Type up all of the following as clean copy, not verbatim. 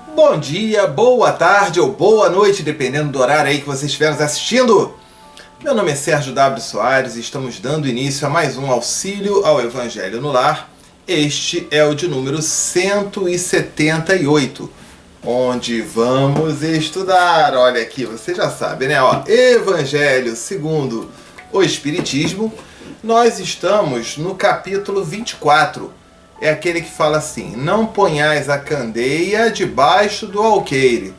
Bom dia, boa tarde ou boa noite, dependendo do horário aí que vocês estiverem assistindo. Meu nome é Sérgio W. Soares e estamos dando início a mais um Auxílio ao Evangelho no Lar. Este é o de número 178, onde vamos estudar, olha aqui, você já sabe, né? Evangelho segundo o Espiritismo. Nós estamos no capítulo 24. É aquele que fala assim: não ponhais a candeia debaixo do alqueire.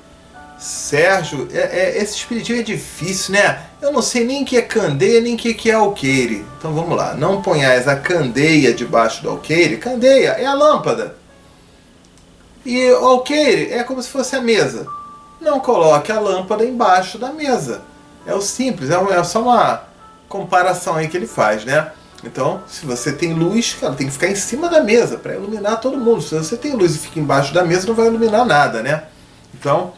Sérgio, esse espiritismo é difícil, né? Eu não sei nem o que é candeia, nem o que é alqueire. Então vamos lá. Não ponhais a candeia debaixo do alqueire. Candeia é a lâmpada. E o alqueire é como se fosse a mesa. Não coloque a lâmpada embaixo da mesa. É o simples, é só uma comparação aí que ele faz, né? Então, se você tem luz, ela tem que ficar em cima da mesa para iluminar todo mundo. Se você tem luz e fica embaixo da mesa, não vai iluminar nada, né? Então,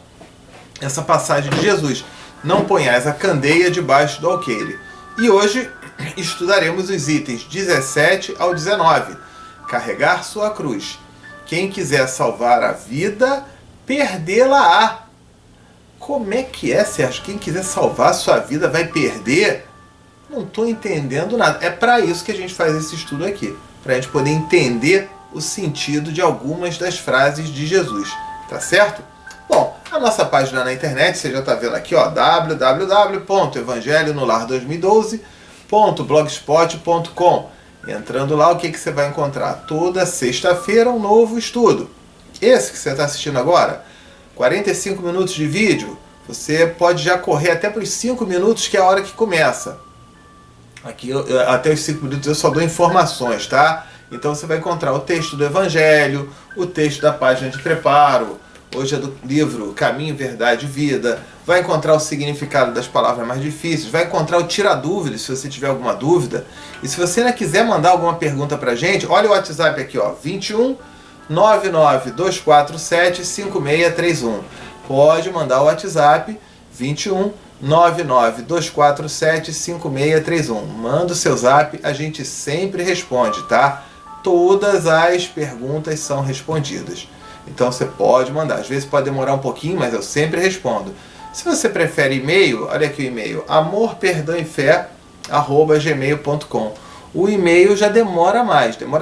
essa passagem de Jesus: não ponhais a candeia debaixo do alqueire. E hoje estudaremos os itens 17 ao 19. Carregar sua cruz. Quem quiser salvar a vida, perdê-la-á. Como é que é, Sérgio? Quem quiser salvar a sua vida vai perder? Não estou entendendo nada. É para isso que a gente faz esse estudo aqui, para a gente poder entender o sentido de algumas das frases de Jesus, tá certo? Bom, a nossa página na internet, você já está vendo aqui, www.evangelhonolar2012.blogspot.com. Entrando lá, o que você vai encontrar? Toda sexta-feira um novo estudo. Esse que você está assistindo agora, 45 minutos de vídeo, você pode já correr até para os 5 minutos, que é a hora que começa. Aqui, até os 5 minutos eu só dou informações, tá? Então você vai encontrar o texto do Evangelho, o texto da página de preparo, hoje é do livro Caminho, Verdade e Vida, vai encontrar o significado das palavras mais difíceis, vai encontrar o Tira Dúvidas, se você tiver alguma dúvida. E se você ainda quiser mandar alguma pergunta pra gente, olha o WhatsApp aqui, 21 99 247 5631. Pode mandar o WhatsApp 21 992475631. Manda o seu zap, a gente sempre responde, tá? Todas as perguntas são respondidas. Então você pode mandar. Às vezes pode demorar um pouquinho, mas eu sempre respondo. Se você prefere e-mail, olha aqui o e-mail: amorperdãoefé@gmail.com. O e-mail já demora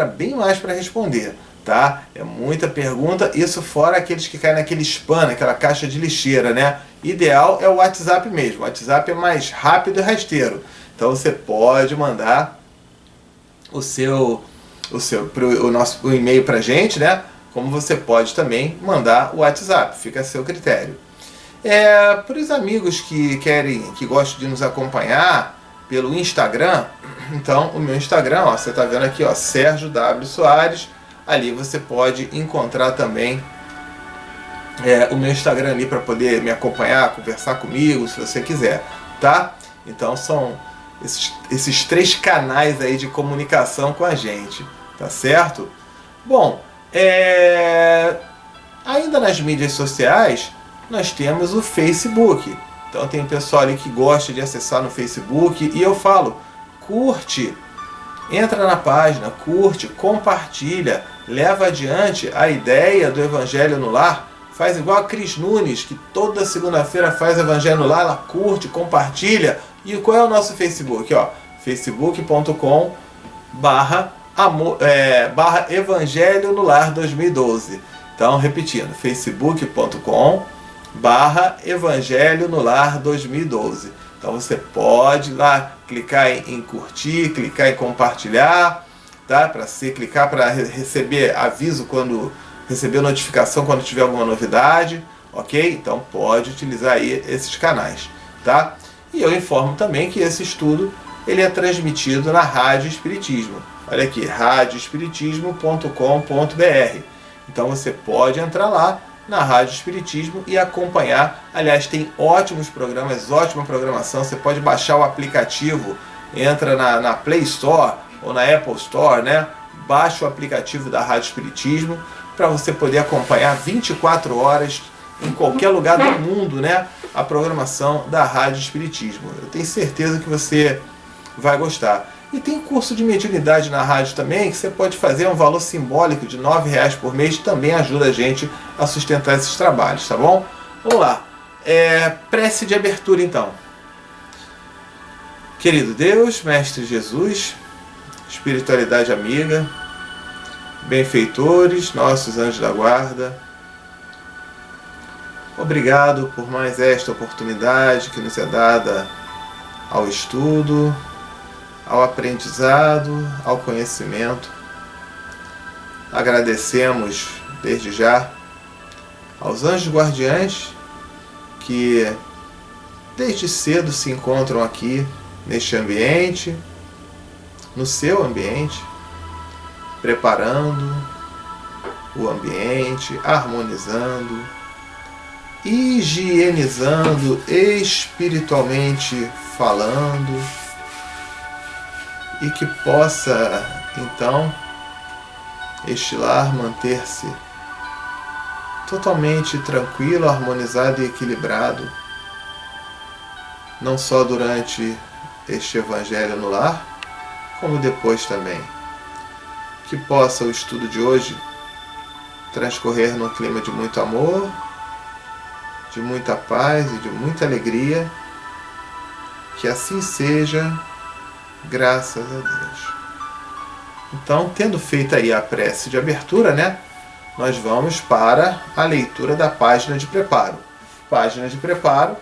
bem mais para responder, tá? É muita pergunta, isso fora aqueles que caem naquele spam, naquela caixa de lixeira, né? Ideal é o WhatsApp mesmo. O WhatsApp é mais rápido e rasteiro. Então você pode mandar o e-mail pra gente, né? Como você pode também mandar o WhatsApp, fica a seu critério. Para os amigos que gostam de nos acompanhar pelo Instagram, então o meu Instagram, você está vendo aqui, Sérgio W. Soares. Ali você pode encontrar também o meu Instagram ali para poder me acompanhar, conversar comigo, se você quiser, tá? Então são esses 3 canais aí de comunicação com a gente, tá certo? Bom, ainda nas mídias sociais, nós temos o Facebook. Então tem pessoal ali que gosta de acessar no Facebook e eu falo: curte, entra na página, curte, compartilha, leva adiante a ideia do Evangelho no Lar. Faz igual a Cris Nunes, que toda segunda-feira faz Evangelho no Lar, ela curte, compartilha. E qual é o nosso Facebook? facebook.com/Evangelho no Lar 2012. Então, repetindo, facebook.com/Evangelho no Lar 2012. Então você pode lá clicar em curtir, clicar em compartilhar, tá? Clicar para receber aviso receber notificação quando tiver alguma novidade, ok? Então pode utilizar aí esses canais, tá? E eu informo também que esse estudo ele é transmitido na Rádio Espiritismo. Olha aqui, radioespiritismo.com.br. Então você pode entrar lá na Rádio Espiritismo e acompanhar. Aliás, tem ótimos programas, ótima programação. Você pode baixar o aplicativo, entra na Play Store ou na Apple Store, né? Baixa o aplicativo da Rádio Espiritismo para você poder acompanhar 24 horas em qualquer lugar do mundo, né? A programação da Rádio Espiritismo. Eu tenho certeza que você vai gostar. E tem curso de mediunidade na rádio também, que você pode fazer um valor simbólico de R$ 9 por mês, também ajuda a gente a sustentar esses trabalhos, tá bom? Vamos lá. Prece de abertura então. Querido Deus, Mestre Jesus, espiritualidade amiga, benfeitores, nossos anjos da guarda, obrigado por mais esta oportunidade que nos é dada ao estudo, ao aprendizado, ao conhecimento. Agradecemos desde já aos anjos guardiães que desde cedo se encontram aqui neste ambiente, no seu ambiente, preparando o ambiente, harmonizando, higienizando, espiritualmente falando, e que possa então este lar manter-se totalmente tranquilo, harmonizado e equilibrado, não só durante este Evangelho no lar, como depois também. Que possa o estudo de hoje transcorrer num clima de muito amor, de muita paz e de muita alegria. Que assim seja, graças a Deus. Então, tendo feito aí a prece de abertura, né, nós vamos para a leitura da página de preparo. Página de preparo,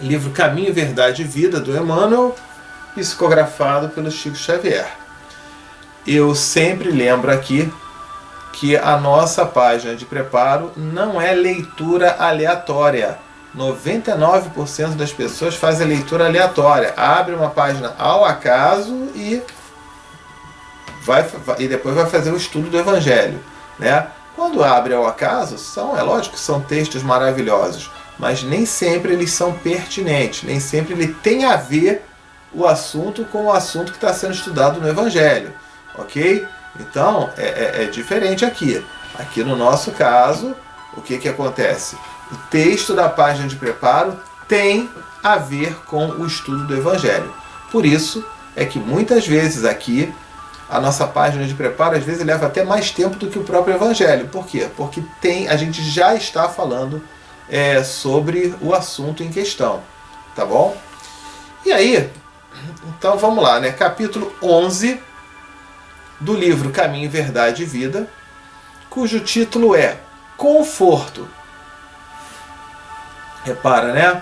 livro Caminho, Verdade e Vida, do Emmanuel, psicografado pelo Chico Xavier. Eu sempre lembro aqui que a nossa página de preparo não é leitura aleatória. 99% das pessoas fazem leitura aleatória. Abre uma página ao acaso e depois vai fazer o estudo do Evangelho, né? Quando abre ao acaso, é lógico que são textos maravilhosos, mas nem sempre eles são pertinentes, nem sempre ele tem a ver o assunto com o assunto que está sendo estudado no Evangelho, ok? Então, é diferente aqui. Aqui no nosso caso, o que acontece? O texto da página de preparo tem a ver com o estudo do Evangelho. Por isso é que muitas vezes aqui, a nossa página de preparo, às vezes, leva até mais tempo do que o próprio Evangelho. Por quê? Porque a gente já está falando sobre o assunto em questão. Tá bom? E aí, então vamos lá, né? Capítulo 11 do livro Caminho, Verdade e Vida, cujo título é Conforto. Repara, né?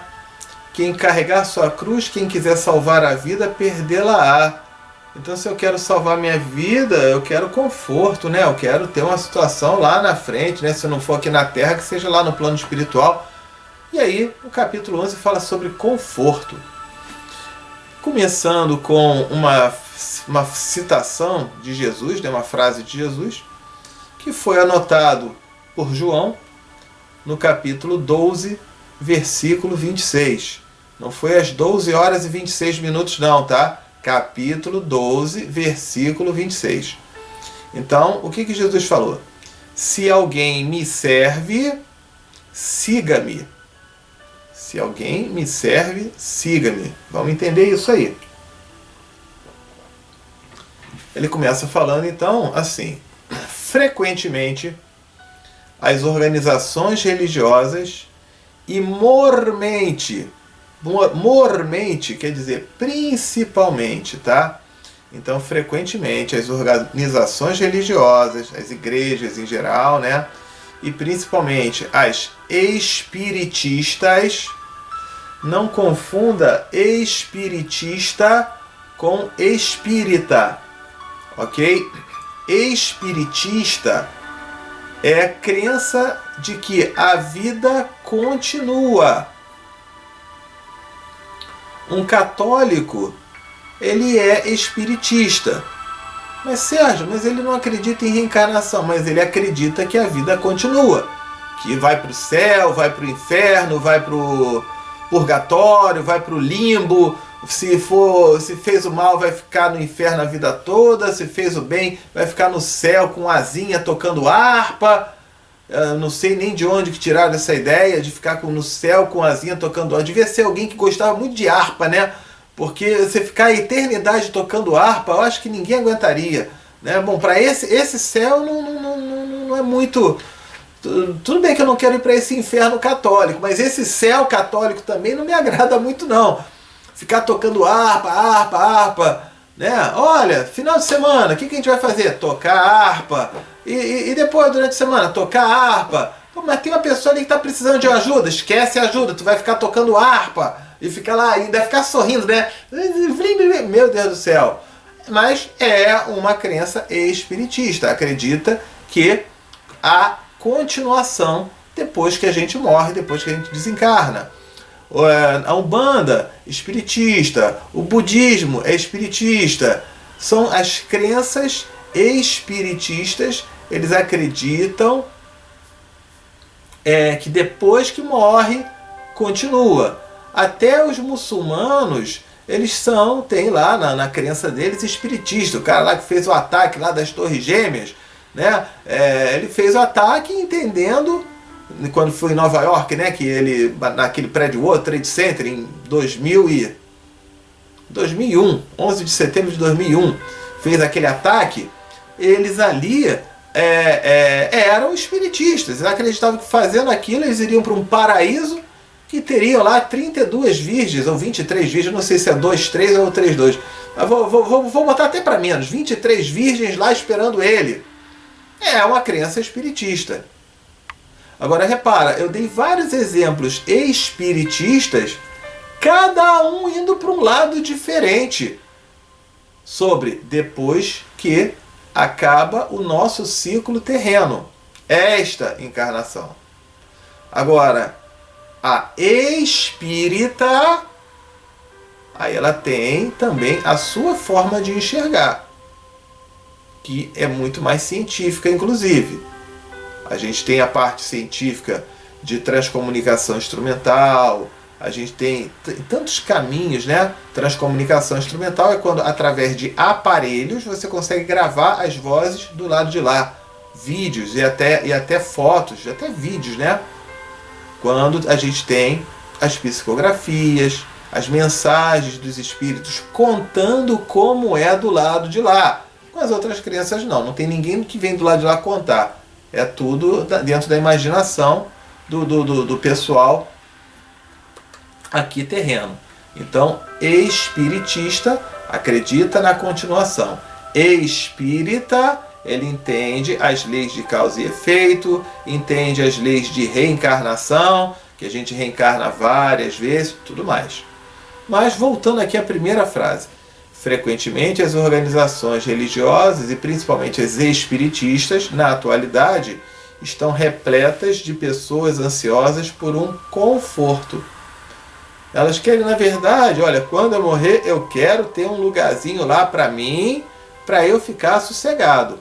Quem carregar sua cruz, quem quiser salvar a vida, perdê-la-á. Então, se eu quero salvar minha vida, eu quero conforto, né? Eu quero ter uma situação lá na frente, né? Se não for aqui na Terra, que seja lá no plano espiritual. E aí, o capítulo 11 fala sobre conforto. Começando com uma citação de Jesus, né? Uma frase de Jesus, que foi anotado por João no capítulo 12, versículo 26. Não foi às 12 horas e 26 minutos não, tá? Capítulo 12, versículo 26. Então, o que Jesus falou? Se alguém me serve, siga-me. Se alguém me serve, siga-me. Vamos entender isso aí. Ele começa falando, então, assim: frequentemente, as organizações religiosas e mormente quer dizer principalmente, tá? Então, frequentemente, as organizações religiosas, as igrejas em geral, né? E principalmente as espiritistas, não confunda espiritista com espírita, ok? Espiritista é a crença de que a vida continua. Um católico, ele é espiritista. Mas Sérgio, ele não acredita em reencarnação, mas ele acredita que a vida continua. Que vai para o céu, vai para o inferno, vai para o purgatório, vai para o limbo. Se fez o mal, vai ficar no inferno a vida toda. Se fez o bem, vai ficar no céu com asinha tocando harpa. Não sei nem de onde que tiraram essa ideia de ficar no céu com asinha tocando harpa. Devia ser alguém que gostava muito de harpa, né? Porque você ficar a eternidade tocando harpa, eu acho que ninguém aguentaria. né? Bom, para esse céu não é muito... Tudo bem que eu não quero ir para esse inferno católico, mas esse céu católico também não me agrada muito não. Ficar tocando harpa, né? Olha, final de semana, o que a gente vai fazer? Tocar harpa. E depois, durante a semana, tocar harpa. Pô, mas tem uma pessoa ali que está precisando de ajuda, esquece a ajuda, tu vai ficar tocando harpa e ficar lá, ainda ficar sorrindo, né? Meu Deus do céu. Mas é uma crença espiritista, acredita que há continuação depois que a gente morre, depois que a gente desencarna. A Umbanda, espiritista, o budismo é espiritista. São as crenças espiritistas, eles acreditam que depois que morre, continua. Até os muçulmanos, eles tem lá na crença deles espiritistas. O cara lá que fez o ataque lá das Torres Gêmeas, né? Ele fez o ataque entendendo, quando foi em Nova York, né? Que ele, naquele prédio World Trade Center, em 2001, 11 de setembro de 2001, fez aquele ataque. Eles ali eram espiritistas. Eles acreditavam que fazendo aquilo eles iriam para um paraíso que teriam lá 32 virgens, ou 23 virgens, não sei se é 2-3 ou 3-2. Mas vou botar até para menos, 23 virgens lá esperando ele. É uma crença espiritista. Agora repara, eu dei vários exemplos espiritistas, cada um indo para um lado diferente, sobre depois que acaba o nosso ciclo terreno, esta encarnação. Agora, a espírita, aí ela tem também a sua forma de enxergar, que é muito mais científica, inclusive. A gente tem a parte científica de transcomunicação instrumental, a gente tem tantos caminhos, né? Transcomunicação instrumental é quando, através de aparelhos, você consegue gravar as vozes do lado de lá. Vídeos e até fotos, até vídeos, né? Quando a gente tem as psicografias, as mensagens dos espíritos contando como é do lado de lá. Com as outras crenças não tem ninguém que vem do lado de lá contar. É tudo dentro da imaginação do pessoal aqui terreno. Então, espiritista acredita na continuação. Espírita, ele entende as leis de causa e efeito, entende as leis de reencarnação, que a gente reencarna várias vezes, tudo mais. Mas voltando aqui à primeira frase. Frequentemente as organizações religiosas e principalmente as espiritistas, na atualidade, estão repletas de pessoas ansiosas por um conforto. Elas querem, na verdade, olha, quando eu morrer, eu quero ter um lugarzinho lá para mim, para eu ficar sossegado.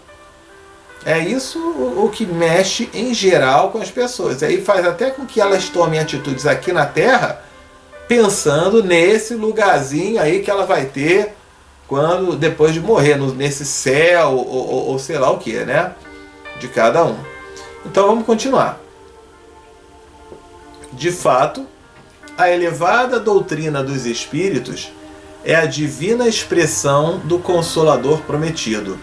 É isso o que mexe em geral com as pessoas. Aí faz até com que elas tomem atitudes aqui na Terra, pensando nesse lugarzinho aí que ela vai ter quando depois de morrer, nesse céu ou sei lá o que, né? De cada um. Então vamos continuar. De fato, a elevada doutrina dos espíritos é a divina expressão do Consolador prometido.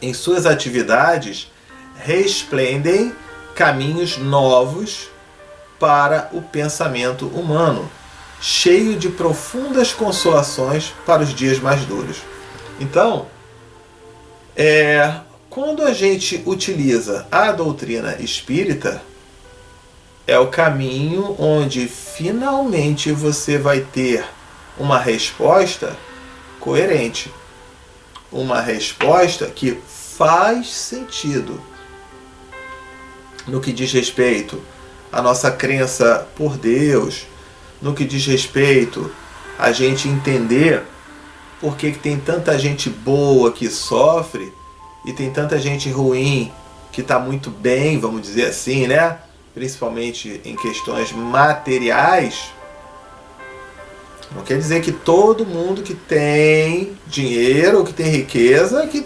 Em suas atividades, resplendem caminhos novos para o pensamento humano, cheio de profundas consolações para os dias mais duros. Então, quando a gente utiliza a doutrina espírita, é o caminho onde finalmente você vai ter uma resposta coerente. Uma resposta que faz sentido no que diz respeito à nossa crença por Deus, no que diz respeito a gente entender por que tem tanta gente boa que sofre e tem tanta gente ruim que está muito bem, vamos dizer assim, né? Principalmente em questões materiais. Não quer dizer que todo mundo que tem dinheiro ou que tem riqueza que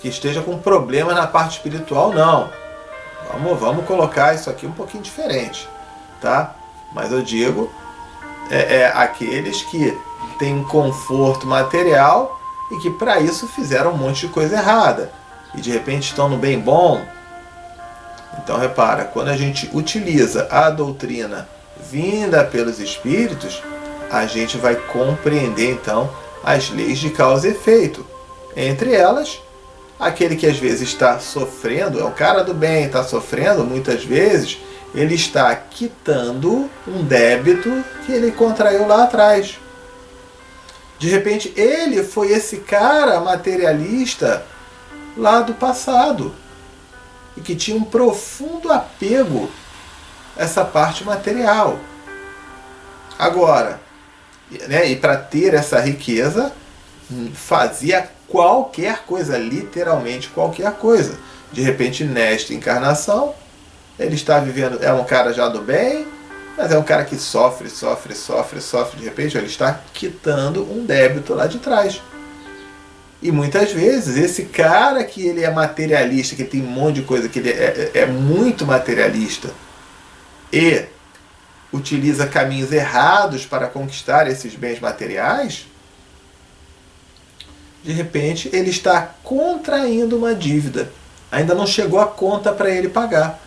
esteja com problemas na parte espiritual, não. Vamos colocar isso aqui um pouquinho diferente, tá? Mas eu digo, aqueles que têm um conforto material e que para isso fizeram um monte de coisa errada e de repente estão no bem bom. Então repara, quando a gente utiliza a doutrina vinda pelos espíritos, a gente vai compreender então as leis de causa e efeito. Entre elas, aquele que às vezes está sofrendo, é o cara do bem, está sofrendo, muitas vezes ele está quitando um débito que ele contraiu lá atrás. De repente ele foi esse cara materialista lá do passado e que tinha um profundo apego a essa parte material. Agora, né, e para ter essa riqueza, fazia qualquer coisa, literalmente qualquer coisa. De repente, nesta encarnação, ele está vivendo, é um cara já do bem, mas é um cara que sofre. De repente, ele está quitando um débito lá de trás. E muitas vezes, esse cara que ele é materialista, que tem um monte de coisa, que ele é muito materialista, e utiliza caminhos errados para conquistar esses bens materiais, de repente ele está contraindo uma dívida. Ainda não chegou a conta para ele pagar.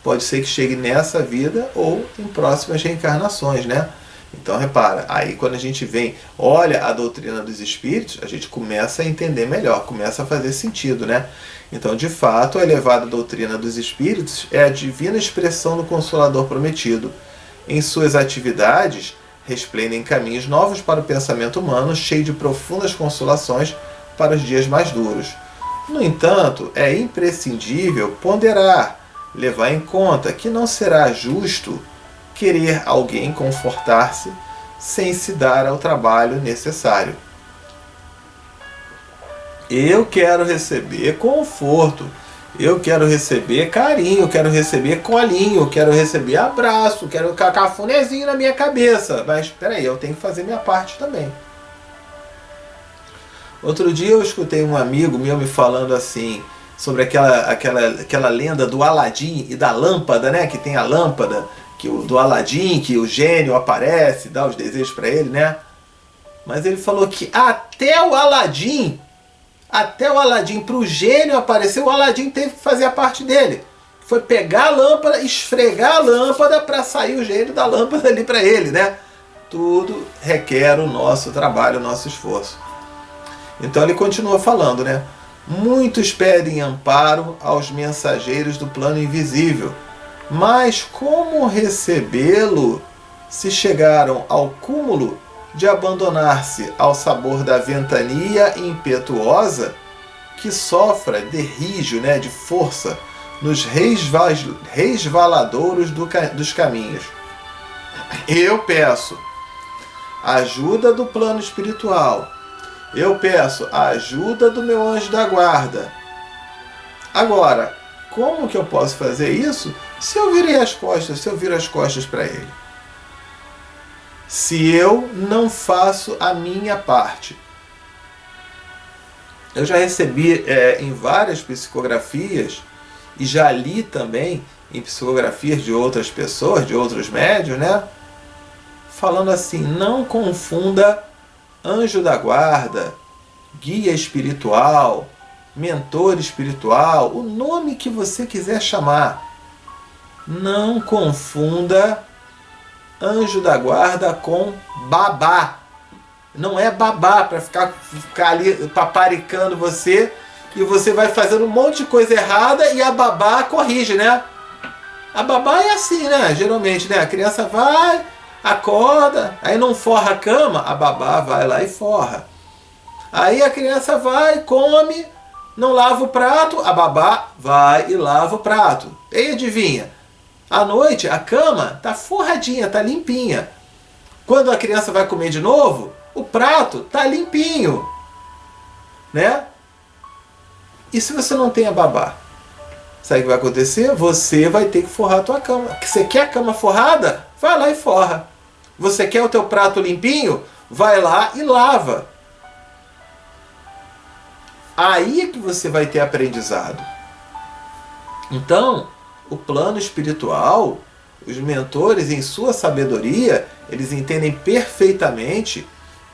Pode ser que chegue nessa vida ou em próximas reencarnações, né? Então repara, aí quando a gente vem, olha a doutrina dos espíritos, a gente começa a entender melhor, começa a fazer sentido, né? Então, de fato, a elevada doutrina dos espíritos é a divina expressão do Consolador prometido. Em suas atividades, resplendem caminhos novos para o pensamento humano, cheio de profundas consolações para os dias mais duros. No entanto, é imprescindível ponderar, levar em conta que não será justo querer alguém confortar-se sem se dar ao trabalho necessário. Eu quero receber conforto, eu quero receber carinho, quero receber colinho, quero receber abraço, quero cacafonezinho na minha cabeça. Mas espera aí, eu tenho que fazer minha parte também. Outro dia eu escutei um amigo meu me falando assim, sobre aquela lenda do Aladim e da lâmpada, né? Que tem a lâmpada do Aladim, que o gênio aparece, dá os desejos para ele, né? Mas ele falou que até o Aladim, para o gênio aparecer, o Aladim teve que fazer a parte dele. Foi pegar a lâmpada, esfregar a lâmpada para sair o gênio da lâmpada ali para ele, né? Tudo requer o nosso trabalho, o nosso esforço. Então ele continua falando, né? Muitos pedem amparo aos mensageiros do plano invisível, mas como recebê-lo se chegaram ao cúmulo de abandonar-se ao sabor da ventania impetuosa que sofra de rijo, né, de força, nos resvaladouros dos caminhos? Eu peço ajuda do plano espiritual. Eu peço a ajuda do meu anjo da guarda. Agora, como que eu posso fazer isso se eu virei as costas, se eu viro as costas para ele? Se eu não faço a minha parte. Eu já recebi em várias psicografias e já li também em psicografias de outras pessoas, de outros médiuns, né? Falando assim, não confunda anjo da guarda, guia espiritual, mentor espiritual, o nome que você quiser chamar. Não confunda anjo da guarda com babá. Não é babá para ficar ali paparicando você e você vai fazendo um monte de coisa errada e a babá corrige, né? A babá é assim, né? Geralmente, né? A criança vai, acorda, aí não forra a cama, a babá vai lá e forra. Aí a criança vai, come, não lava o prato, a babá vai e lava o prato. E aí adivinha? À noite a cama tá forradinha, tá limpinha. Quando a criança vai comer de novo, o prato tá limpinho, né? E se você não tem a babá? Sabe o que vai acontecer? Você vai ter que forrar a tua cama. Você quer a cama forrada? Vai lá e forra. Você quer o teu prato limpinho? Vai lá e lava. Aí é que você vai ter aprendizado. Então, o plano espiritual, os mentores, em sua sabedoria, eles entendem perfeitamente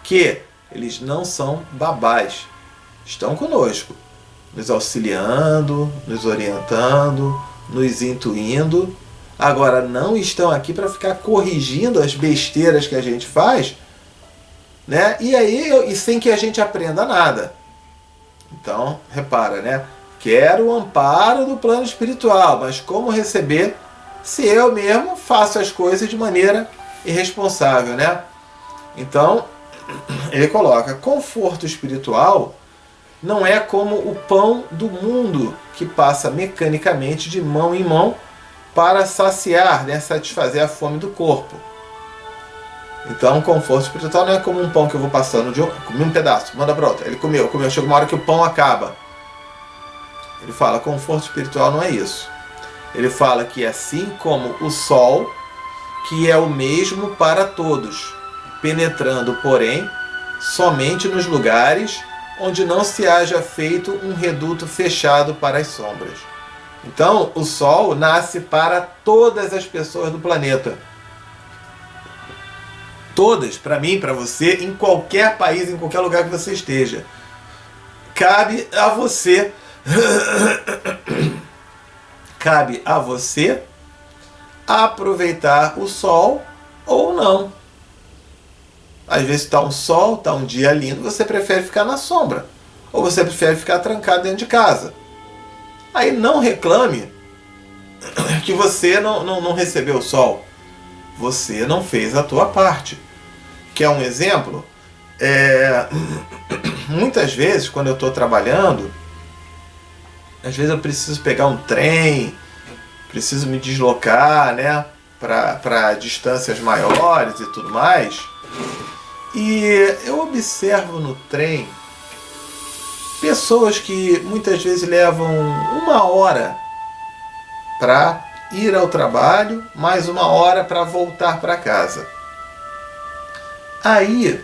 que eles não são babás. estão conosco, nos auxiliando, nos orientando, nos intuindo. Agora, não estão aqui para ficar corrigindo as besteiras que a gente faz, né? E sem que a gente aprenda nada. Então, repara, né? Quero o amparo do plano espiritual, mas como receber se eu mesmo faço as coisas de maneira irresponsável, né? Então, ele coloca: conforto espiritual não é como o pão do mundo que passa mecanicamente de mão em mão para saciar, né, satisfazer a fome do corpo. Então, conforto espiritual não é como um pão que eu vou passando de comi um pedaço, manda para outro. Ele comeu, chega uma hora que o pão acaba. Ele fala: conforto espiritual não é isso. Ele fala que assim como o sol, que é o mesmo para todos, penetrando, porém, somente nos lugares onde não se haja feito um reduto fechado para as sombras. Então, o sol nasce para todas as pessoas do planeta. Todas, para mim, para você, em qualquer país, em qualquer lugar que você esteja. Cabe a você aproveitar o sol ou não. Às vezes está um sol, está um dia lindo, você prefere ficar na sombra. Ou você prefere ficar trancado dentro de casa. Aí não reclame que você não recebeu o sol. Você não fez a tua parte. Quer um exemplo? Muitas vezes, quando eu estou trabalhando, às vezes eu preciso pegar um trem, preciso me deslocar, né, para distâncias maiores e tudo mais. E eu observo no trem pessoas que muitas vezes levam 1 hora para ir ao trabalho, mais 1 hora para voltar para casa. Aí,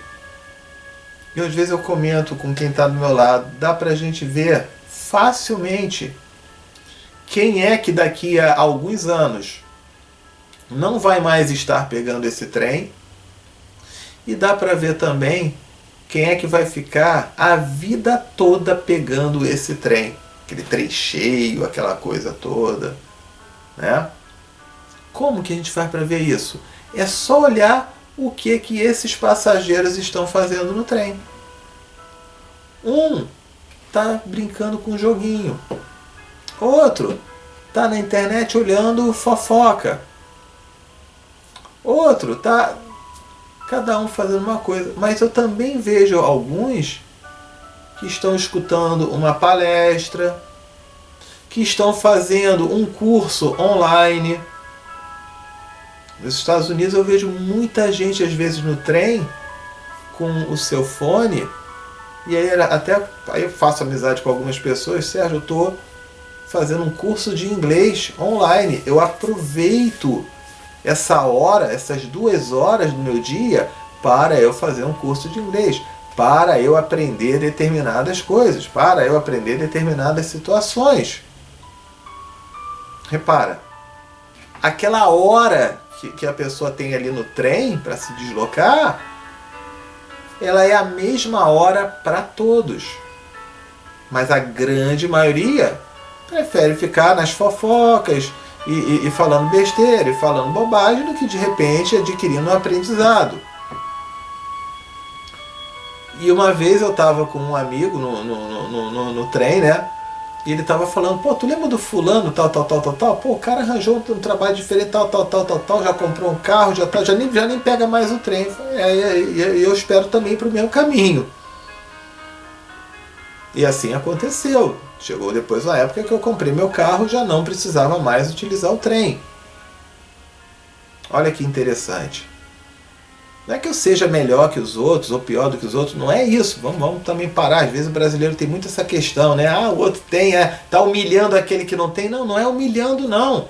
às vezes eu comento com quem está do meu lado, dá para a gente ver facilmente quem é que daqui a alguns anos não vai mais estar pegando esse trem, e dá para ver também quem é que vai ficar a vida toda pegando esse trem. Aquele trem cheio, aquela coisa toda, né? Como que a gente faz para ver isso? É só olhar o que esses passageiros estão fazendo no trem. Um tá brincando com um joguinho. Outro tá na internet olhando fofoca. Outro tá... Cada um fazendo uma coisa. Mas eu também vejo alguns que estão escutando uma palestra, que estão fazendo um curso online. Nos Estados Unidos eu vejo muita gente, às vezes, no trem, com o seu fone, e aí eu faço amizade com algumas pessoas. Sérgio, eu estou fazendo um curso de inglês online. Eu aproveito essa hora, essas 2 horas do meu dia, para eu fazer um curso de inglês, para eu aprender determinadas coisas, para eu aprender determinadas situações. Repara, aquela hora que a pessoa tem ali no trem para se deslocar, ela é a mesma hora para todos. Mas a grande maioria prefere ficar nas fofocas, e falando besteira, e falando bobagem, do que de repente adquirindo um aprendizado. E uma vez eu estava com um amigo no trem, né? E ele estava falando: pô, tu lembra do fulano, tal. Pô, o cara arranjou um trabalho diferente, tal, já comprou um carro, já nem pega mais o trem. E eu espero também ir para o mesmo caminho. E assim aconteceu. Chegou depois uma época que eu comprei meu carro, já não precisava mais utilizar o trem. Olha que interessante. Não é que eu seja melhor que os outros ou pior do que os outros, não é isso. Vamos também parar. Às vezes o brasileiro tem muito essa questão, né? Ah, o outro tem, tá humilhando aquele que não tem. Não é humilhando, não.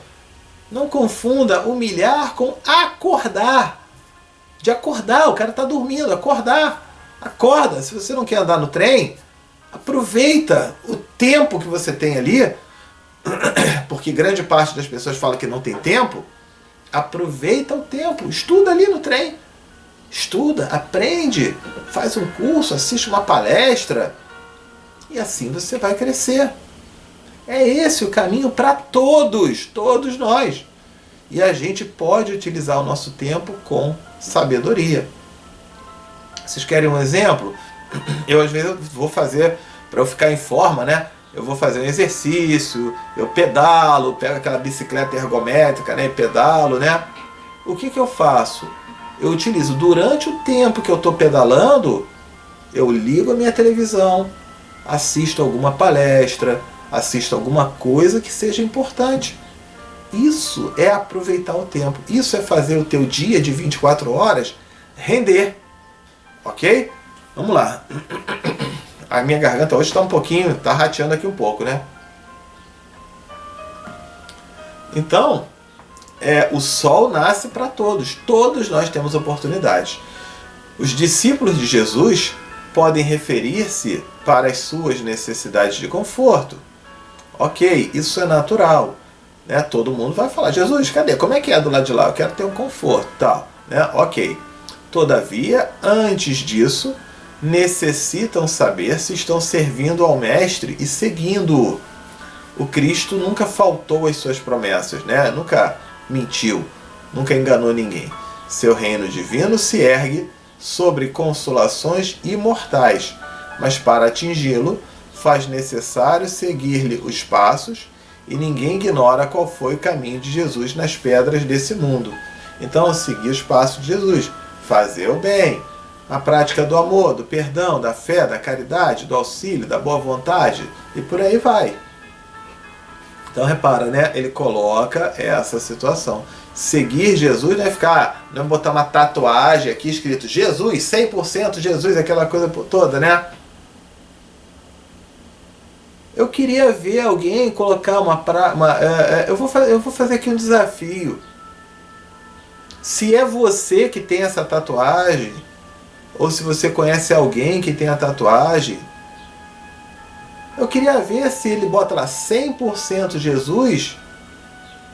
Não confunda humilhar com acordar. De acordar, o cara está dormindo, acordar. Acorda. Se você não quer andar no trem, aproveita o tempo que você tem ali, porque grande parte das pessoas fala que não tem tempo. Aproveita o tempo, estuda ali no trem. Estuda, aprende, faz um curso, assiste uma palestra, E assim você vai crescer. É esse o caminho para todos nós. E a gente pode utilizar o nosso tempo com sabedoria. Vocês querem um exemplo? Eu às vezes vou fazer, para eu ficar em forma, né? Eu vou fazer um exercício, eu pedalo, pego aquela bicicleta ergométrica, né? E pedalo, né? O que eu faço? Eu utilizo durante o tempo que eu estou pedalando, eu ligo a minha televisão, assisto alguma palestra, assisto alguma coisa que seja importante. Isso é aproveitar o tempo. Isso é fazer o teu dia de 24 horas render. Ok? Vamos lá. A minha garganta hoje está um pouquinho, está rateando aqui um pouco, né? Então, o sol nasce para todos. Todos nós temos oportunidades. Os discípulos de Jesus podem referir-se para as suas necessidades de conforto. Ok, isso é natural. Né? Todo mundo vai falar, Jesus, cadê? Como é que é do lado de lá? Eu quero ter um conforto. Tal, né? Ok. Todavia, antes disso, necessitam saber se estão servindo ao Mestre e seguindo-o. O Cristo nunca faltou às suas promessas, né? Nunca mentiu, nunca enganou ninguém. Seu reino divino se ergue sobre consolações imortais, mas para atingi-lo faz necessário seguir-lhe os passos, e ninguém ignora qual foi o caminho de Jesus nas pedras desse mundo. Então, seguir os passos de Jesus, fazer o bem, a prática do amor, do perdão, da fé, da caridade, do auxílio, da boa vontade, e por aí vai. Então repara, né? Ele coloca essa situação. Seguir Jesus não é ficar, não é botar uma tatuagem aqui escrito Jesus, 100% Jesus, aquela coisa toda, né? Eu queria ver alguém colocar eu vou fazer aqui um desafio. Se é você que tem essa tatuagem, ou se você conhece alguém que tem a tatuagem, eu queria ver se ele bota lá 100% Jesus,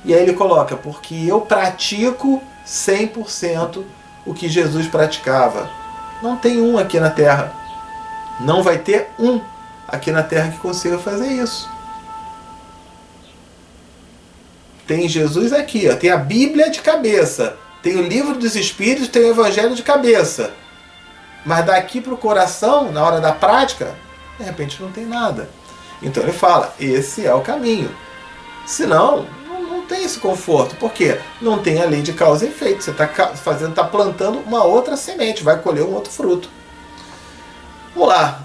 e aí ele coloca, porque eu pratico 100% o que Jesus praticava. Não tem um aqui na Terra. Não vai ter um aqui na Terra que consiga fazer isso. Tem Jesus aqui, ó, tem a Bíblia de cabeça, tem o Livro dos Espíritos, tem o Evangelho de cabeça. Mas daqui para o coração, na hora da prática, de repente não tem nada. Então ele fala, esse é o caminho. Senão, não tem esse conforto. Por quê? Não tem a lei de causa e efeito. Você está plantando uma outra semente, vai colher um outro fruto. Vamos lá.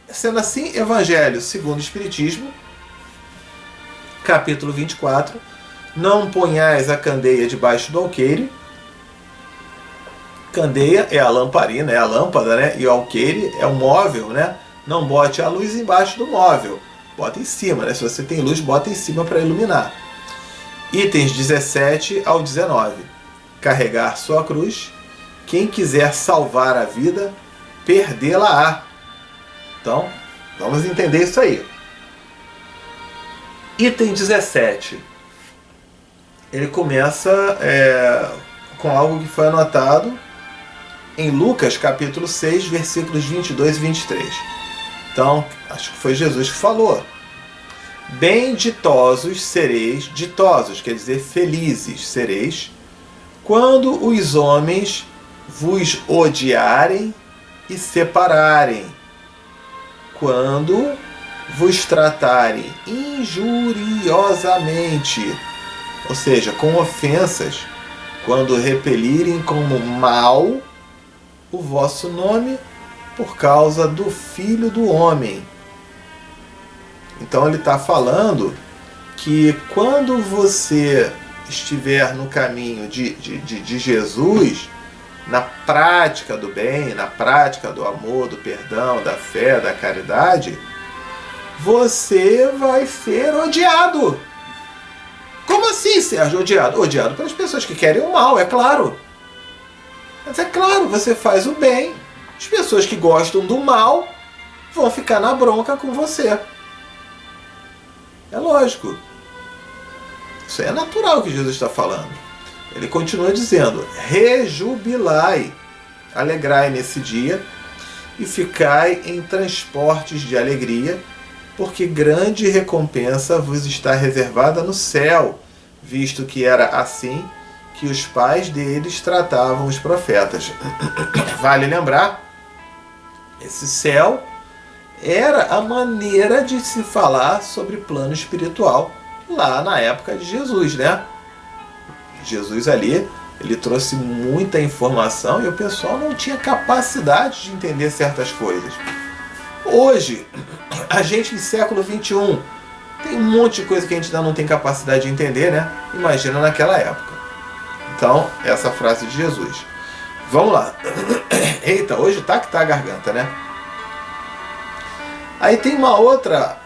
Sendo assim, Evangelho segundo o Espiritismo, capítulo 24. Não ponhais a candeia debaixo do alqueire. Candeia é a lamparina, é a lâmpada, né? E o alqueire é o móvel, né? Não bote a luz embaixo do móvel. Bota em cima, né? Se você tem luz, bota em cima para iluminar. Itens 17 ao 19. Carregar sua cruz. Quem quiser salvar a vida, perdê-la-á. Então, vamos entender isso aí. Item 17. Ele começa com algo que foi anotado em Lucas, capítulo 6, versículos 22 e 23. Então, acho que foi Jesus que falou. Benditosos sereis, ditosos, quer dizer felizes sereis, quando os homens vos odiarem e separarem, quando vos tratarem injuriosamente, ou seja, com ofensas, quando repelirem como mal o vosso nome por causa do Filho do Homem. Então ele está falando que quando você estiver no caminho de Jesus, na prática do bem, na prática do amor, do perdão, da fé, da caridade, você vai ser odiado. Como assim, Sérgio, odiado? Odiado pelas pessoas que querem o mal, é claro. Mas é claro, você faz o bem, as pessoas que gostam do mal vão ficar na bronca com você. É lógico. Isso é natural que Jesus está falando. Ele continua dizendo, rejubilai, alegrai nesse dia e ficai em transportes de alegria, porque grande recompensa vos está reservada no céu, visto que era assim que os pais deles tratavam os profetas. Vale lembrar, esse céu era a maneira de se falar sobre plano espiritual lá na época de Jesus, né? Jesus ali, ele trouxe muita informação e o pessoal não tinha capacidade de entender certas coisas. Hoje, a gente em século XXI, tem um monte de coisa que a gente ainda não tem capacidade de entender, né? Imagina naquela época. Então, essa frase de Jesus. Vamos lá. Eita, hoje tá que tá a garganta, né? Aí tem uma outra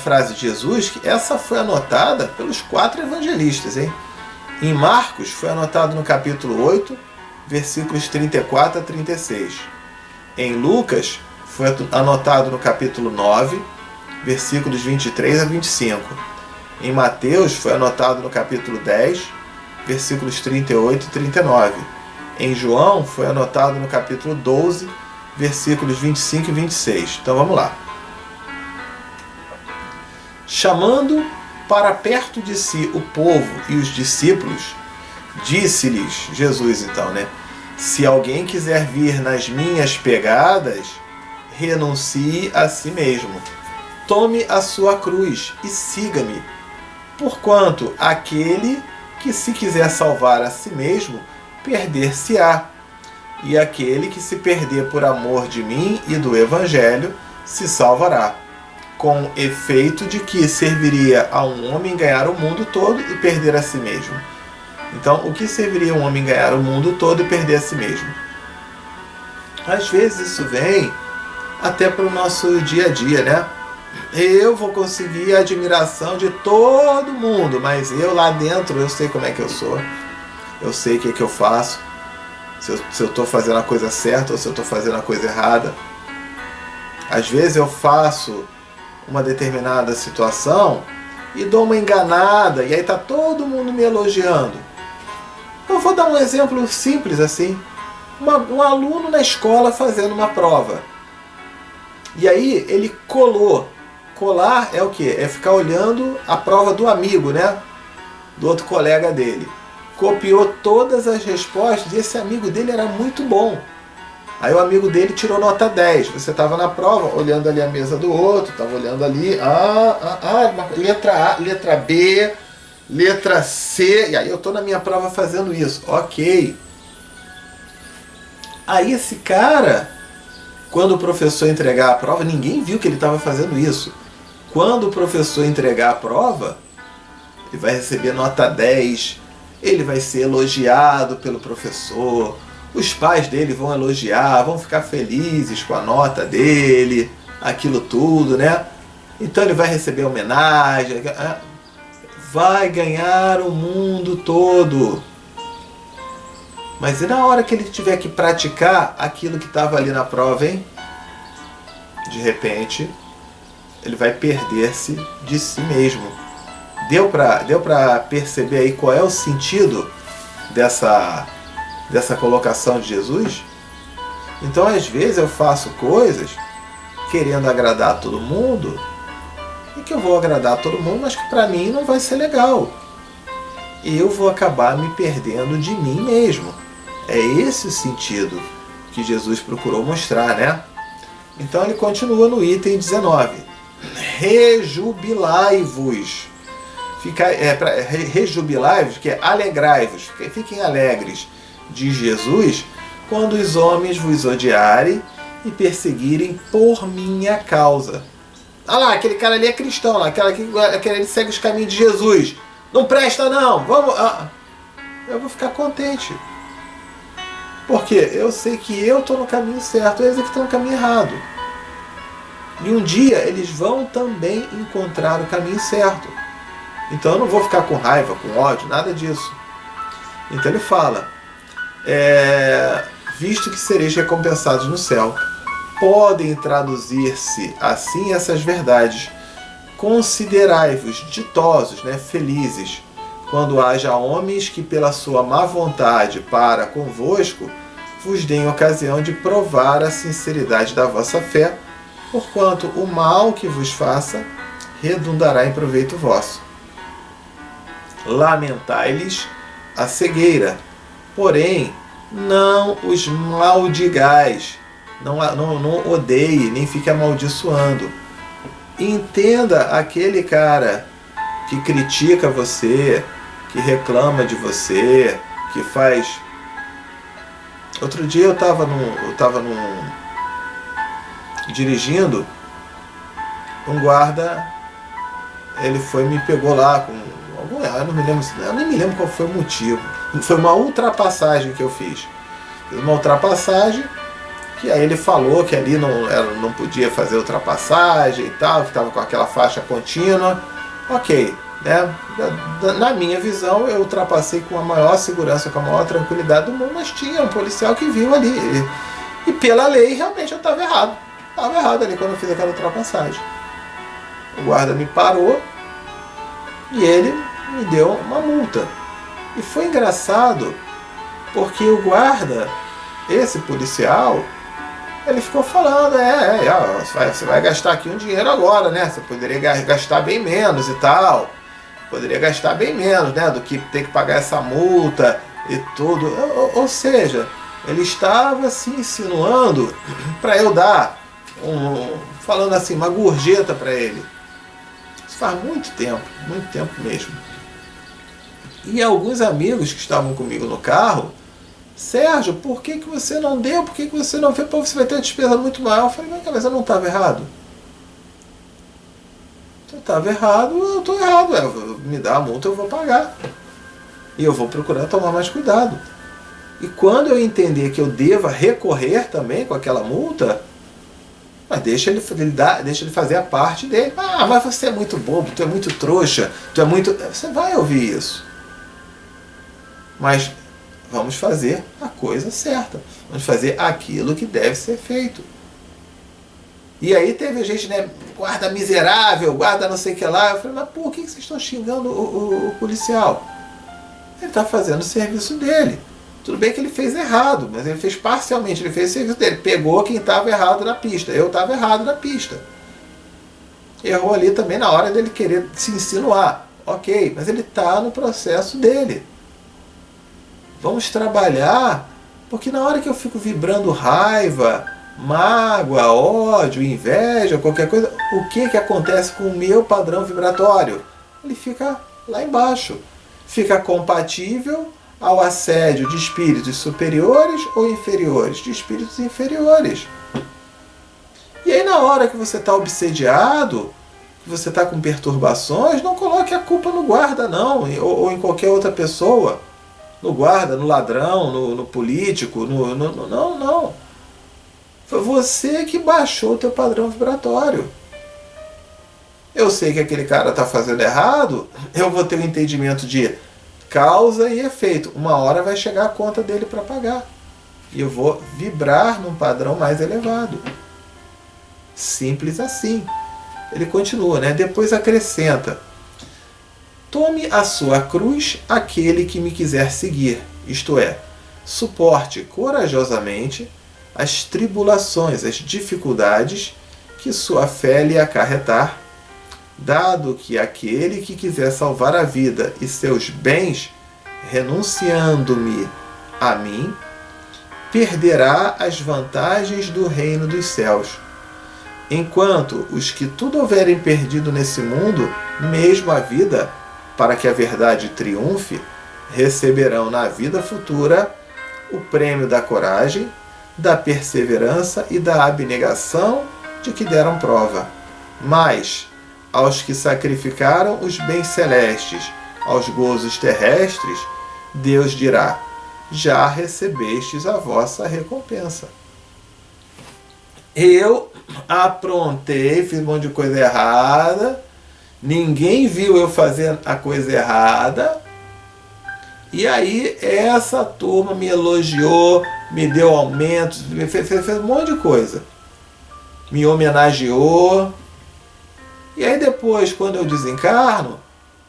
frase de Jesus, que essa foi anotada pelos 4 evangelistas, hein? Em Marcos, foi anotado no capítulo 8, versículos 34 a 36. Em Lucas, foi anotado no capítulo 9, versículos 23 a 25. Em Mateus, foi anotado no capítulo 10, versículos 38 e 39. Em João, foi anotado no capítulo 12, versículos 25 e 26. Então vamos lá. Chamando para perto de si o povo e os discípulos, disse-lhes Jesus então, né? Se alguém quiser vir nas minhas pegadas, renuncie a si mesmo. Tome a sua cruz e siga-me. Porquanto aquele que se quiser salvar a si mesmo, perder-se-á. E aquele que se perder por amor de mim e do Evangelho, se salvará. Com efeito de que serviria a um homem ganhar o mundo todo e perder a si mesmo. Então, o que serviria um homem ganhar o mundo todo e perder a si mesmo? Às vezes isso vem até para o nosso dia a dia, né? Eu vou conseguir a admiração de todo mundo, mas eu lá dentro, eu sei como é que eu sou. Eu sei o que é que eu faço. Se eu estou fazendo a coisa certa ou se eu estou fazendo a coisa errada. Às vezes eu faço uma determinada situação e dou uma enganada e aí tá todo mundo me elogiando. Eu vou dar um exemplo simples assim. Um aluno na escola fazendo uma prova. E aí ele colou. Colar é o quê? É ficar olhando a prova do amigo, né? Do outro colega dele. Copiou todas as respostas e esse amigo dele era muito bom. Aí o amigo dele tirou nota 10. Você estava na prova, olhando ali a mesa do outro, estava olhando ali, letra A, letra B, letra C, e aí eu estou na minha prova fazendo isso. Ok. Aí esse cara, quando o professor entregar a prova, ninguém viu que ele estava fazendo isso. Quando o professor entregar a prova, ele vai receber nota 10, ele vai ser elogiado pelo professor, os pais dele vão elogiar, vão ficar felizes com a nota dele, aquilo tudo, né? Então ele vai receber homenagem, vai ganhar o mundo todo. Mas e na hora que ele tiver que praticar aquilo que estava ali na prova, hein? De repente, ele vai perder-se de si mesmo. Deu pra perceber aí qual é o sentido dessa colocação de Jesus? Então às vezes eu faço coisas querendo agradar a todo mundo e que eu vou agradar a todo mundo, mas que para mim não vai ser legal. Eu vou acabar me perdendo de mim mesmo. É esse o sentido que Jesus procurou mostrar, né? Então ele continua no item 19. Rejubilai-vos. Rejubilai-vos, que é alegrai-vos, fiquem alegres de Jesus, quando os homens vos odiarem e perseguirem por minha causa. Ah lá, aquele cara ali é cristão, aquele ele segue os caminhos de Jesus. Não presta não, vamos... Eu vou ficar contente. Porque eu sei que eu estou no caminho certo, eles é que estão no caminho errado. E um dia eles vão também encontrar o caminho certo. Então eu não vou ficar com raiva, com ódio, nada disso. Então ele fala, visto que sereis recompensados no céu. Podem traduzir-se assim essas verdades. Considerai-vos ditosos, felizes, quando haja homens que pela sua má vontade para convosco vos deem ocasião de provar a sinceridade da vossa fé, porquanto o mal que vos faça redundará em proveito vosso. Lamentai-lhes a cegueira, porém não os maldigais, não odeie, nem fique amaldiçoando. Entenda aquele cara que critica você, que reclama de você, que faz... Outro dia eu estava dirigindo, um guarda, ele me pegou lá com algum, eu nem me lembro qual foi o motivo. Foi uma ultrapassagem que eu fiz. Uma ultrapassagem que aí ele falou que ali não podia fazer ultrapassagem e tal, que estava com aquela faixa contínua. Ok, né? Na minha visão, eu ultrapassei com a maior segurança, com a maior tranquilidade do mundo, mas tinha um policial que viu ali. E pela lei, realmente, eu estava errado. Estava errado ali quando eu fiz aquela ultrapassagem. O guarda me parou e ele me deu uma multa. E foi engraçado, porque o guarda, esse policial, ele ficou falando, você vai gastar aqui um dinheiro agora, né? Você poderia gastar bem menos e tal. Poderia gastar bem menos, né? Do que ter que pagar essa multa e tudo. Ou seja, ele estava se insinuando para eu dar, falando assim, uma gorjeta para ele. Isso faz muito tempo mesmo. E alguns amigos que estavam comigo no carro, Sérgio, por que você não deu? Por que você não fez? Pô, você vai ter uma despesa muito maior. Eu falei, mas eu não estava errado. Se eu estava errado, eu estou errado. Me dá a multa, eu vou pagar. E eu vou procurar tomar mais cuidado. E quando eu entender que eu deva recorrer também com aquela multa, mas deixa ele fazer a parte dele. Ah, mas você é muito bobo, tu é muito trouxa, tu é muito... Você vai ouvir isso. Mas vamos fazer a coisa certa. Vamos fazer aquilo que deve ser feito. E aí teve gente, né? Guarda miserável, guarda não sei o que lá. Eu falei, mas por que vocês estão xingando o policial? Ele está fazendo o serviço dele. Tudo bem que ele fez errado, mas ele fez parcialmente, ele fez o serviço dele. Pegou quem estava errado na pista. Eu estava errado na pista. Errou ali também na hora dele querer se insinuar. Ok, mas ele está no processo dele. Vamos trabalhar, porque na hora que eu fico vibrando raiva, mágoa, ódio, inveja, qualquer coisa, o que acontece com o meu padrão vibratório? Ele fica lá embaixo. Fica compatível ao assédio de espíritos superiores ou inferiores? De espíritos inferiores. E aí na hora que você está obsediado, que você está com perturbações, não coloque a culpa no guarda não, ou em qualquer outra pessoa. No guarda, no ladrão, no político, não. Foi você que baixou o teu padrão vibratório. Eu sei que aquele cara está fazendo errado, eu vou ter um entendimento de causa e efeito. Uma hora vai chegar a conta dele para pagar. E eu vou vibrar num padrão mais elevado. Simples assim. Ele continua, né? Depois acrescenta: tome a sua cruz aquele que me quiser seguir, isto é, suporte corajosamente as tribulações, as dificuldades que sua fé lhe acarretar, dado que aquele que quiser salvar a vida e seus bens, renunciando-me a mim, perderá as vantagens do reino dos céus. Enquanto os que tudo houverem perdido nesse mundo, mesmo a vida, para que a verdade triunfe, receberão na vida futura o prêmio da coragem, da perseverança e da abnegação de que deram prova. Mas, aos que sacrificaram os bens celestes aos gozos terrestres, Deus dirá: já recebestes a vossa recompensa. Eu aprontei, fiz um monte de coisa errada, ninguém viu eu fazer a coisa errada, e aí essa turma me elogiou, me deu aumentos, fez um monte de coisa, me homenageou. E aí depois, quando eu desencarno,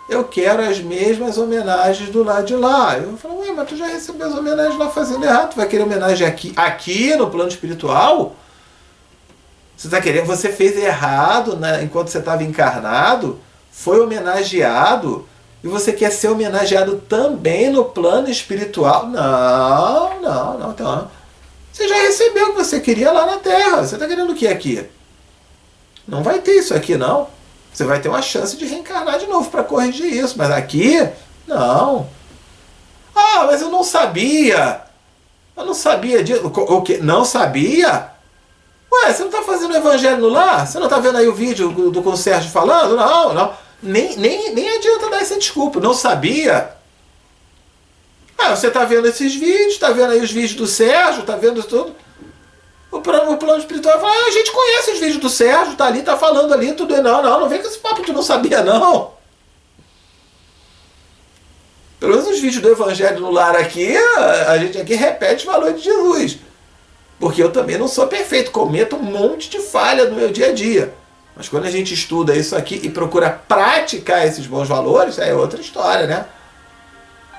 eu quero as mesmas homenagens do lado de lá. Eu falo, ué, mas tu já recebeu as homenagens lá fazendo errado, tu vai querer homenagem aqui no plano espiritual? Você está querendo, você fez errado, né, enquanto você estava encarnado, foi homenageado, e você quer ser homenageado também no plano espiritual? Não, não, não, não. Você já recebeu o que você queria lá na Terra. Você está querendo o que aqui? Não vai ter isso aqui, não. Você vai ter uma chance de reencarnar de novo para corrigir isso. Mas aqui, não. Ah, mas eu não sabia. Eu não sabia disso. O quê? Não sabia? Ué, você não está fazendo o evangelho no lar? Você não está vendo aí o vídeo do Sérgio falando? Não, não. Nem adianta dar essa desculpa. Não sabia? Ah, você está vendo esses vídeos, está vendo aí os vídeos do Sérgio, está vendo tudo. O plano espiritual fala, a gente conhece os vídeos do Sérgio, está ali, está falando ali, tudo. Não vem com esse papo de não sabia, não. Pelo menos os vídeos do Evangelho no Lar aqui, a gente aqui repete os valores de Jesus. Porque eu também não sou perfeito, cometo um monte de falha no meu dia a dia. Mas quando a gente estuda isso aqui e procura praticar esses bons valores, é outra história, né?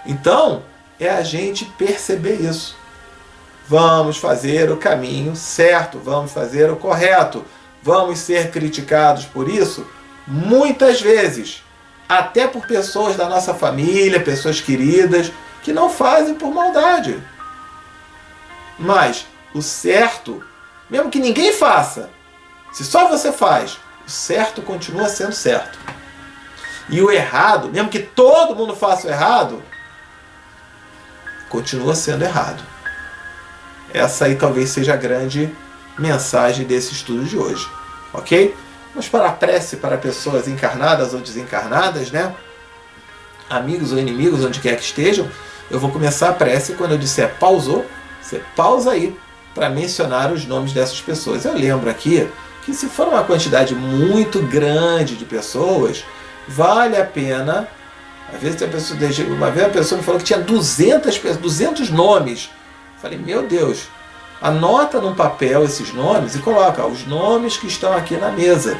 Então, é a gente perceber isso. Vamos fazer o caminho certo, vamos fazer o correto. Vamos ser criticados por isso muitas vezes. Até por pessoas da nossa família, pessoas queridas, que não fazem por maldade. Mas o certo, mesmo que ninguém faça, se só você faz, o certo continua sendo certo. E o errado, mesmo que todo mundo faça o errado, continua sendo errado. Essa aí talvez seja a grande mensagem desse estudo de hoje. Ok? Vamos para a prece para pessoas encarnadas ou desencarnadas, né? Amigos ou inimigos, onde quer que estejam. Eu vou começar a prece quando eu disser pausou. Você pausa aí para mencionar os nomes dessas pessoas. Eu lembro aqui que se for uma quantidade muito grande de pessoas, vale a pena. Às vezes uma vez a pessoa me falou que tinha 200 nomes. Falei, meu Deus, anota num papel esses nomes e coloca os nomes que estão aqui na mesa.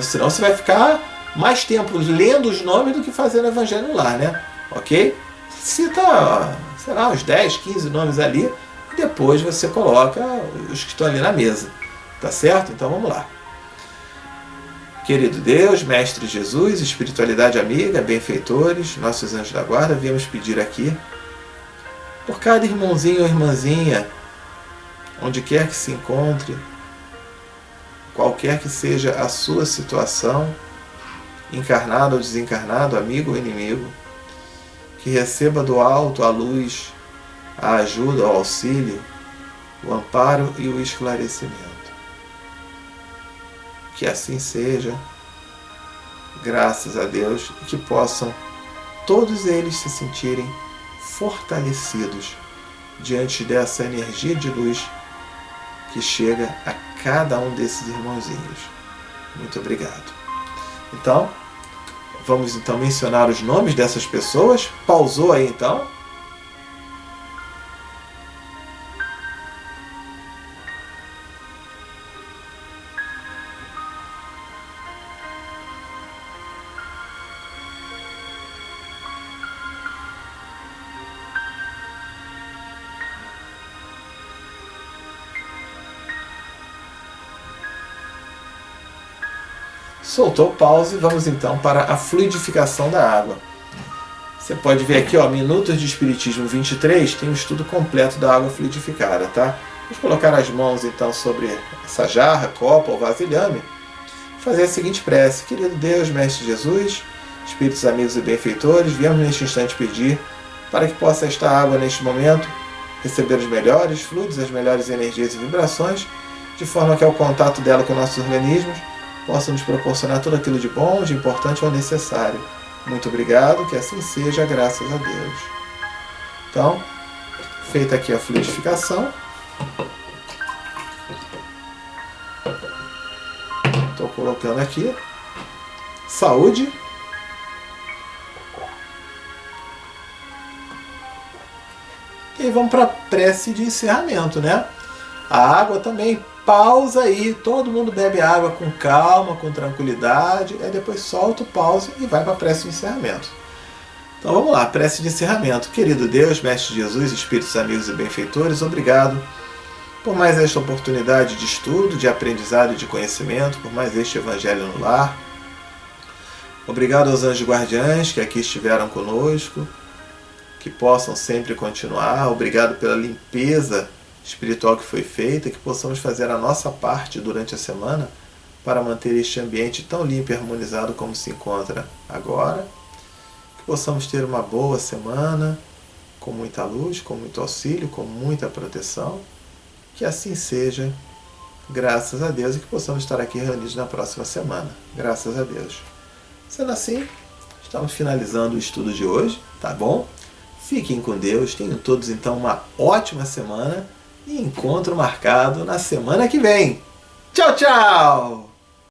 Senão você vai ficar mais tempo lendo os nomes do que fazendo o evangelho lá, né? Ok? Cita, sei lá, uns 10, 15 nomes ali e depois você coloca os que estão ali na mesa. Tá certo? Então vamos lá. Querido Deus, Mestre Jesus, espiritualidade amiga, benfeitores, nossos anjos da guarda, viemos pedir aqui por cada irmãozinho ou irmãzinha, onde quer que se encontre, qualquer que seja a sua situação, encarnado ou desencarnado, amigo ou inimigo, que receba do alto a luz, a ajuda, o auxílio, o amparo e o esclarecimento. Que assim seja, graças a Deus, e que possam todos eles se sentirem fortalecidos diante dessa energia de luz que chega a cada um desses irmãozinhos. Muito obrigado. Então, vamos então mencionar os nomes dessas pessoas. Pausou aí então. Soltou o pause, vamos então para a fluidificação da água. Você pode ver aqui, ó, Minutos de Espiritismo 23, tem um estudo completo da água fluidificada, tá? Vamos colocar as mãos então sobre essa jarra, copa ou vasilhame, e fazer a seguinte prece. Querido Deus, Mestre Jesus, Espíritos amigos e benfeitores, viemos neste instante pedir para que possa esta água neste momento receber os melhores fluidos, as melhores energias e vibrações, de forma que ao contato dela com nossos organismos possa nos proporcionar tudo aquilo de bom, de importante ou necessário. Muito obrigado, que assim seja, graças a Deus. Então, feita aqui a fluidificação, estou colocando aqui, saúde, e aí vamos para a prece de encerramento, né? A água também, pausa aí, todo mundo bebe água com calma, com tranquilidade, aí depois solta o pause e vai para a prece de encerramento. Então vamos lá, prece de encerramento. Querido Deus, Mestre Jesus, Espíritos amigos e benfeitores, obrigado por mais esta oportunidade de estudo, de aprendizado e de conhecimento, por mais este Evangelho no lar. Obrigado aos anjos guardiães que aqui estiveram conosco, que possam sempre continuar. Obrigado pela limpeza espiritual que foi feita, que possamos fazer a nossa parte durante a semana para manter este ambiente tão limpo e harmonizado como se encontra agora. Que possamos ter uma boa semana, com muita luz, com muito auxílio, com muita proteção. Que assim seja, graças a Deus, e que possamos estar aqui reunidos na próxima semana. Graças a Deus. Sendo assim, estamos finalizando o estudo de hoje, tá bom? Fiquem com Deus, tenham todos então uma ótima semana e encontro marcado na semana que vem. Tchau, tchau!